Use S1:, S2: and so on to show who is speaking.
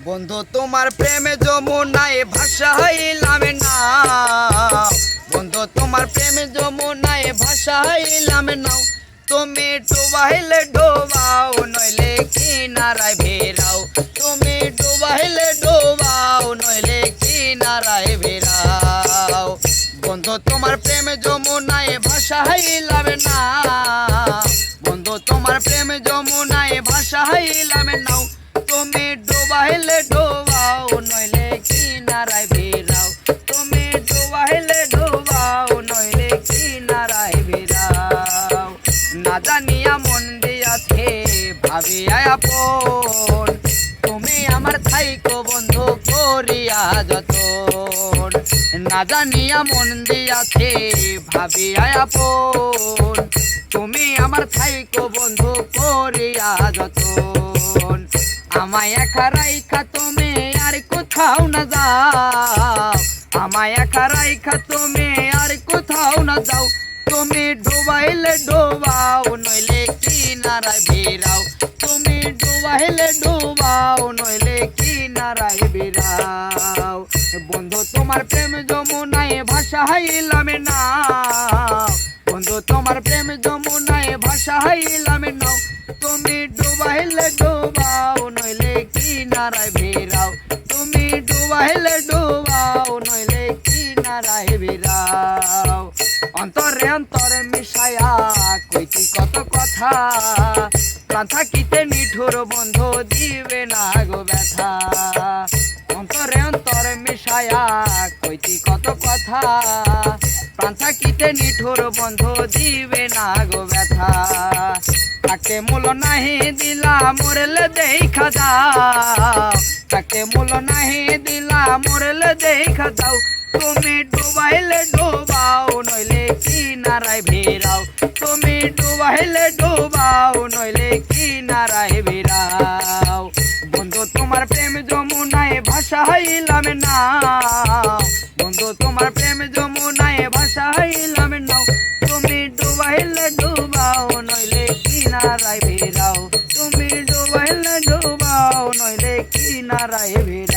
S1: বন্ধু তোমার প্রেমে যমুনায় ভাসাইলাম না, বন্ধু তোমার প্রেমে যমুনায় ভাসাইলাম নাও। তুমি ডুবাইলে ডোবাও নইলে কিনারায় ভেরাও, তুমি ডুবাইলে ডোবাও নইলে কিনারায় ভেরাও। বন্ধু তোমার প্রেমে যমুনায় ভাসাইলাম না, বন্ধু তোমার প্রেমে যমুনায় ভাসাইলাম নাও। তুমি ডুবাইলে ডোবাও নইলে কিনারায় ভেরাও, তুমি ডুবাইলে ডোবাও নইলে কিনারায় ভেরাও। না জানিয়া মন দিয়াছে ভাবিয়া আপন, তুমি আমার থাইকো বন্ধু করিয়া যতন। না জানিয়া মন দিয়াছে ভাবিয়া আপন, তুমি আমার থাইকো বন্ধু করিয়া যতন। আমায় একা রাইখা তুমি আর কোথাও না যাও, আমায় একা রাইখা তুমি আর কোথাও না যাও। তুমি ডুবাইলে ডোবাও নইলে কিনারায় ভেরাও, তুমি ডুবাইলে ডোবাও নইলে কিনারায় ভেরাও। বন্ধু তোমার প্রেম যমুনায় ভাসাইলাম না, বন্ধু তোমার প্রেম যমুনায় ভাসাইলাম নাও। তুমি ডুবাইলে ডোবাও নইলে কিনারায় ভেরাও, তুমি ডুবাইলে ডোবাও নইলে কিনারায় ভেরাও। অন্তরে অন্তরে মিশায়া কইতি কত কথা, প্রাণ থাকিতে নিঠুর বন্ধু দিবে না গো ব্যথা। অন্তরে অন্তরে মিশায়া কইতি কত কথা, প্রাণ থাকিতে নিঠুর বন্ধু দিবে না গো ব্যথা। তাকে মূল নাহি দিলা মরলে দেখা যাও, তাকে মূল নাহি দিলা মরলে দেখা যাও। তুমি ডুবাইলে ডোবাও নইলে কিনারায় ভেরাও, তুমি ডুবাইলে ডোবাও নইলে কিনারায় ভেরাও। বন্ধু তোমার প্রেম যমুনায় ভাসাইলাম না, বন্ধু তোমার প্রেম যমুনায় ভাসাইলাম নাও। তুমি ডুবাইলে ডোবাও নইলে কিনারায় ভেরাও, তুমি ডুবাইলে ডোবাও নইলে কিনারায় ভেরাও।